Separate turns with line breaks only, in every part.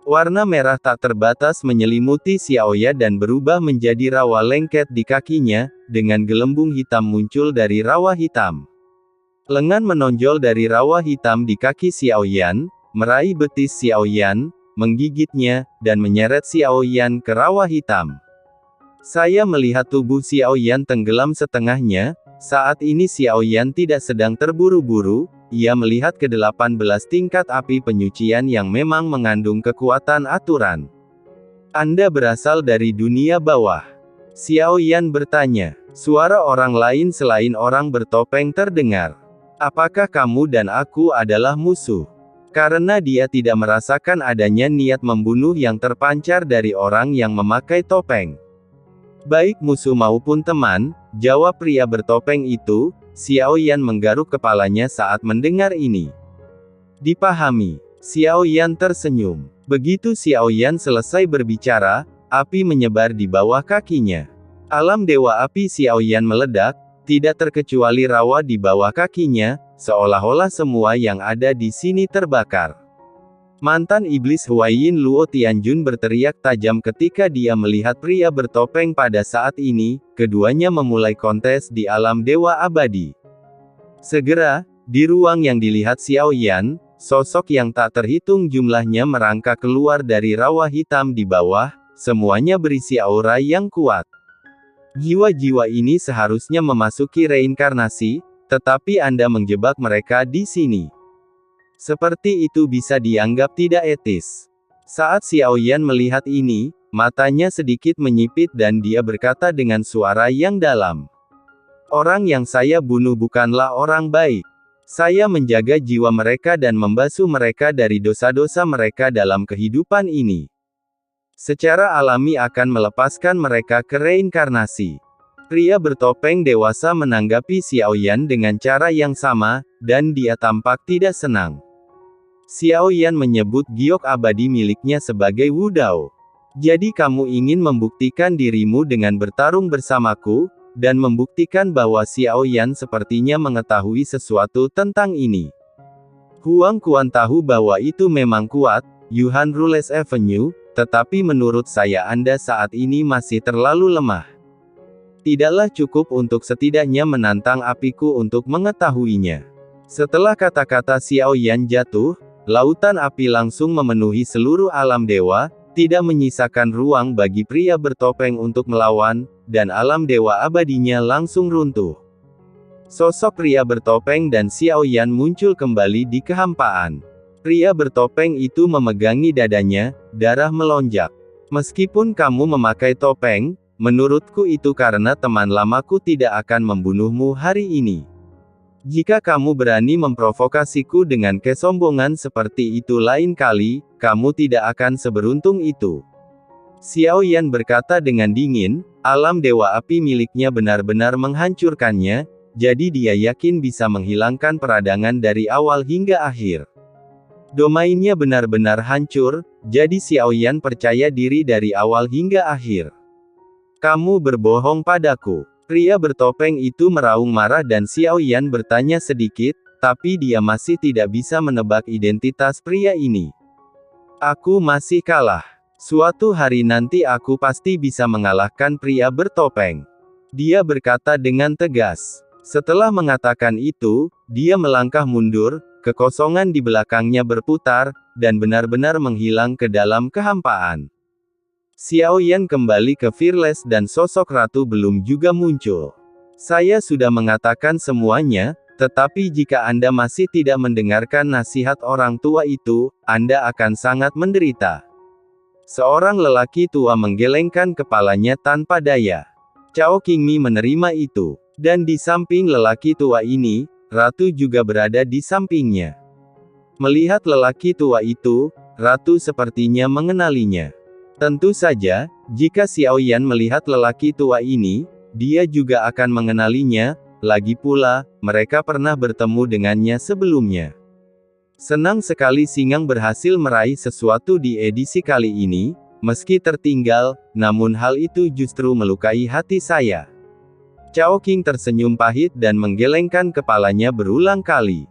Warna merah tak terbatas menyelimuti Xiaoya dan berubah menjadi rawa lengket di kakinya, dengan gelembung hitam muncul dari rawa hitam. Lengan menonjol dari rawa hitam di kaki Xiaoyan, meraih betis Xiaoyan, menggigitnya, dan menyeret Xiaoyan ke rawa hitam. Saya melihat tubuh Xiaoyan tenggelam setengahnya. Saat ini Xiaoyan tidak sedang terburu-buru, ia melihat ke-18 tingkat api penyucian yang memang mengandung kekuatan aturan. Anda berasal dari dunia bawah? Xiaoyan bertanya. Suara orang lain selain orang bertopeng terdengar. Apakah kamu dan aku adalah musuh? Karena dia tidak merasakan adanya niat membunuh yang terpancar dari orang yang memakai topeng. Baik musuh maupun teman, jawab pria bertopeng itu. Xiaoyan menggaruk kepalanya saat mendengar ini. Dipahami. Xiaoyan tersenyum. Begitu Xiaoyan selesai berbicara, api menyebar di bawah kakinya. Alam dewa api Xiaoyan meledak, tidak terkecuali rawa di bawah kakinya, seolah-olah semua yang ada di sini terbakar. Mantan iblis Huaiyin Luo Tianjun berteriak tajam ketika dia melihat pria bertopeng pada saat ini. Keduanya memulai kontes di alam dewa abadi. Segera, di ruang yang dilihat Xiaoyan, sosok yang tak terhitung jumlahnya merangkak keluar dari rawa hitam di bawah, semuanya berisi aura yang kuat. Jiwa-jiwa ini seharusnya memasuki reinkarnasi, tetapi Anda menjebak mereka di sini. Seperti itu bisa dianggap tidak etis. Saat Xiaoyan melihat ini, matanya sedikit menyipit dan dia berkata dengan suara yang dalam. Orang yang saya bunuh bukanlah orang baik. Saya menjaga jiwa mereka dan membasuh mereka dari dosa-dosa mereka dalam kehidupan ini. Secara alami akan melepaskan mereka ke reinkarnasi. Pria bertopeng dewasa menanggapi Xiaoyan dengan cara yang sama, dan dia tampak tidak senang. Xiaoyan menyebut giok abadi miliknya sebagai Wudao. Jadi kamu ingin membuktikan dirimu dengan bertarung bersamaku, dan membuktikan bahwa Xiaoyan sepertinya mengetahui sesuatu tentang ini. Huang Quan tahu bahwa itu memang kuat, Yuhan Rules Avenue, tetapi menurut saya Anda saat ini masih terlalu lemah. Tidaklah cukup untuk setidaknya menantang apiku untuk mengetahuinya. Setelah kata-kata Xiaoyan jatuh, lautan api langsung memenuhi seluruh alam dewa, tidak menyisakan ruang bagi pria bertopeng untuk melawan, dan alam dewa abadinya langsung runtuh. Sosok pria bertopeng dan Xiaoyan muncul kembali di kehampaan. Pria bertopeng itu memegangi dadanya, darah melonjak. Meskipun kamu memakai topeng, menurutku itu karena teman lamaku tidak akan membunuhmu hari ini. Jika kamu berani memprovokasiku dengan kesombongan seperti itu lain kali, kamu tidak akan seberuntung itu. Xiaoyan berkata dengan dingin, alam dewa api miliknya benar-benar menghancurkannya, jadi dia yakin bisa menghilangkan peradangan dari awal hingga akhir. Domainnya benar-benar hancur, jadi Xiaoyan percaya diri dari awal hingga akhir. Kamu berbohong padaku. Pria bertopeng itu meraung marah dan Xiaoyan bertanya sedikit, tapi dia masih tidak bisa menebak identitas pria ini. Aku masih kalah. Suatu hari nanti aku pasti bisa mengalahkan pria bertopeng. Dia berkata dengan tegas. Setelah mengatakan itu, dia melangkah mundur, kekosongan di belakangnya berputar, dan benar-benar menghilang ke dalam kehampaan. Xiaoyan kembali ke Fearless dan sosok ratu belum juga muncul. Saya sudah mengatakan semuanya, tetapi jika Anda masih tidak mendengarkan nasihat orang tua itu, Anda akan sangat menderita. Seorang lelaki tua menggelengkan kepalanya tanpa daya. Cao Qingmi menerima itu. Dan di samping lelaki tua ini, ratu juga berada di sampingnya. Melihat lelaki tua itu, ratu sepertinya mengenalinya. Tentu saja, jika Xiaoyan melihat lelaki tua ini, dia juga akan mengenalinya, lagi pula, mereka pernah bertemu dengannya sebelumnya. Senang sekali Singang berhasil meraih sesuatu di edisi kali ini, meski tertinggal, namun hal itu justru melukai hati saya. Cao Qing tersenyum pahit dan menggelengkan kepalanya berulang kali.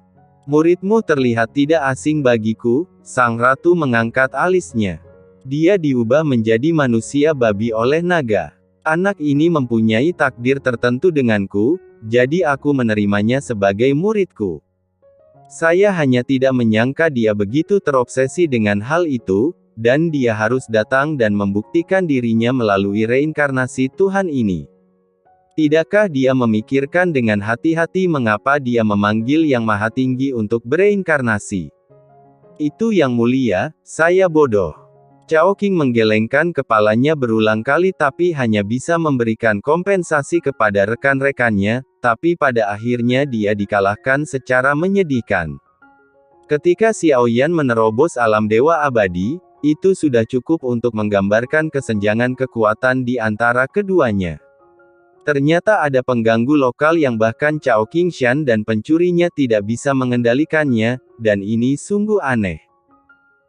Muridmu terlihat tidak asing bagiku, sang ratu mengangkat alisnya. Dia diubah menjadi manusia babi oleh naga. Anak ini mempunyai takdir tertentu denganku, jadi aku menerimanya sebagai muridku. Saya hanya tidak menyangka dia begitu terobsesi dengan hal itu, dan dia harus datang dan membuktikan dirinya melalui reinkarnasi Tuhan ini. Tidakkah dia memikirkan dengan hati-hati mengapa dia memanggil Yang Maha Tinggi untuk bereinkarnasi? Itu Yang Mulia, saya bodoh. Cao Qing menggelengkan kepalanya berulang kali tapi hanya bisa memberikan kompensasi kepada rekan-rekannya, tapi pada akhirnya dia dikalahkan secara menyedihkan. Ketika Xiao Yan menerobos alam dewa abadi, itu sudah cukup untuk menggambarkan kesenjangan kekuatan di antara keduanya. Ternyata ada pengganggu lokal yang bahkan Cao Qingshan dan pencurinya tidak bisa mengendalikannya, dan ini sungguh aneh.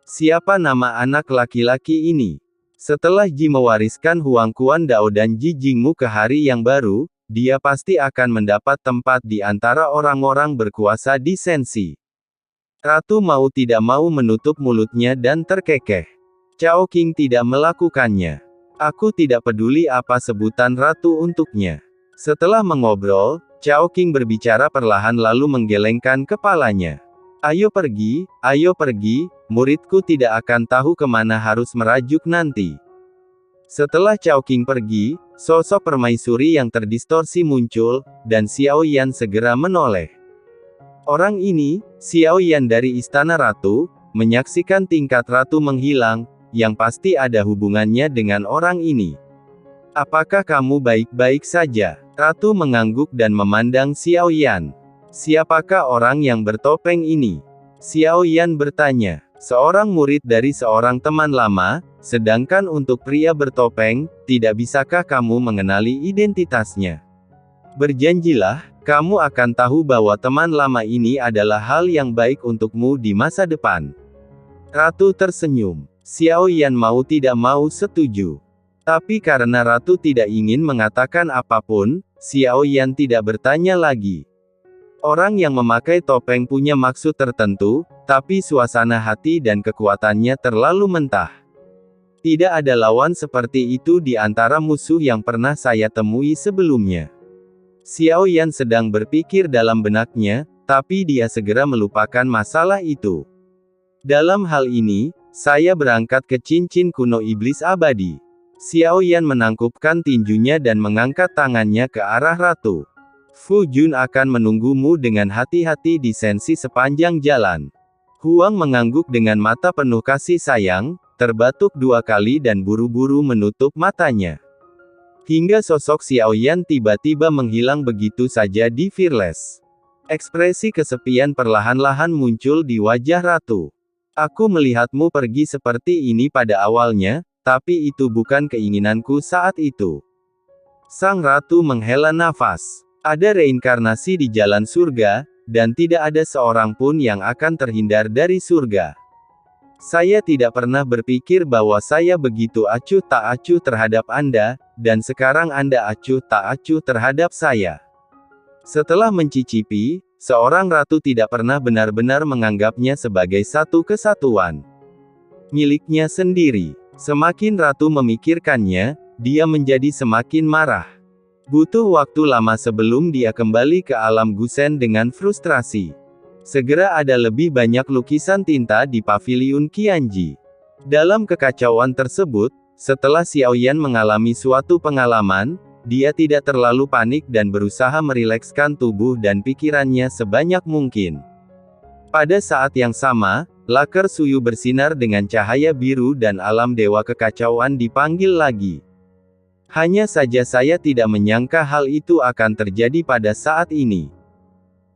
Siapa nama anak laki-laki ini? Setelah Ji mewariskan Huang Quan Dao dan Ji Jingmu ke hari yang baru, dia pasti akan mendapat tempat di antara orang-orang berkuasa di Sensi. Ratu mau tidak mau menutup mulutnya dan terkekeh. Cao Qing tidak melakukannya. Aku tidak peduli apa sebutan ratu untuknya. Setelah mengobrol, Cao Qing berbicara perlahan lalu menggelengkan kepalanya. Ayo pergi, muridku tidak akan tahu kemana harus merajuk nanti. Setelah Cao Qing pergi, sosok permaisuri yang terdistorsi muncul, dan Xiao Yan segera menoleh. Orang ini, Xiao Yan dari Istana Ratu, menyaksikan tingkat ratu menghilang, yang pasti ada hubungannya dengan orang ini. Apakah kamu baik-baik saja? Ratu mengangguk dan memandang Xiao Yan. Siapakah orang yang bertopeng ini? Xiao Yan bertanya. Seorang murid dari seorang teman lama, sedangkan untuk pria bertopeng, tidak bisakah kamu mengenali identitasnya? Berjanjilah, kamu akan tahu bahwa teman lama ini adalah hal yang baik untukmu di masa depan. Ratu tersenyum. Xiao Yan mau tidak mau setuju. Tapi karena Ratu tidak ingin mengatakan apapun, Xiao Yan tidak bertanya lagi. Orang yang memakai topeng punya maksud tertentu, tapi suasana hati dan kekuatannya terlalu mentah. Tidak ada lawan seperti itu di antara musuh yang pernah saya temui sebelumnya. Xiao Yan sedang berpikir dalam benaknya, tapi dia segera melupakan masalah itu. Dalam hal ini, saya berangkat ke cincin kuno iblis abadi. Xiao Yan menangkupkan tinjunya dan mengangkat tangannya ke arah Ratu. Fu Jun akan menunggumu dengan hati-hati di Sensi sepanjang jalan. Huang mengangguk dengan mata penuh kasih sayang, terbatuk 2 kali dan buru-buru menutup matanya. Hingga sosok Xiao Yan tiba-tiba menghilang begitu saja di Fearless. Ekspresi kesepian perlahan-lahan muncul di wajah Ratu. Aku melihatmu pergi seperti ini pada awalnya, tapi itu bukan keinginanku saat itu. Sang Ratu menghela nafas. Ada reinkarnasi di jalan surga, dan tidak ada seorang pun yang akan terhindar dari surga. Saya tidak pernah berpikir bahwa saya begitu acuh tak acuh terhadap Anda, dan sekarang Anda acuh tak acuh terhadap saya. Setelah mencicipi, seorang ratu tidak pernah benar-benar menganggapnya sebagai satu kesatuan miliknya sendiri. Semakin ratu memikirkannya, dia menjadi semakin marah. Butuh waktu lama sebelum dia kembali ke alam Gusen dengan frustrasi. Segera ada lebih banyak lukisan tinta di paviliun Qianji. Dalam kekacauan tersebut, setelah Xiao Yan mengalami suatu pengalaman, dia tidak terlalu panik dan berusaha merilekskan tubuh dan pikirannya sebanyak mungkin. Pada saat yang sama, laker Suyu bersinar dengan cahaya biru dan alam dewa kekacauan dipanggil lagi. Hanya saja saya tidak menyangka hal itu akan terjadi pada saat ini.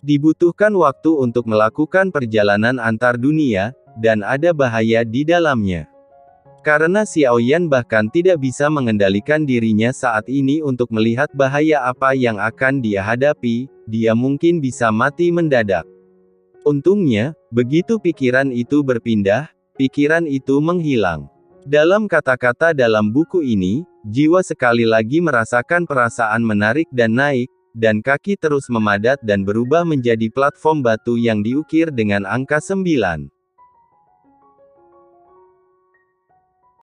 Dibutuhkan waktu untuk melakukan perjalanan antar dunia, dan ada bahaya di dalamnya. Karena Xiao Yan bahkan tidak bisa mengendalikan dirinya saat ini untuk melihat bahaya apa yang akan dia hadapi, dia mungkin bisa mati mendadak. Untungnya, begitu pikiran itu berpindah, pikiran itu menghilang. Dalam kata-kata dalam buku ini, jiwa sekali lagi merasakan perasaan menarik dan naik, dan kaki terus memadat dan berubah menjadi platform batu yang diukir dengan angka 9.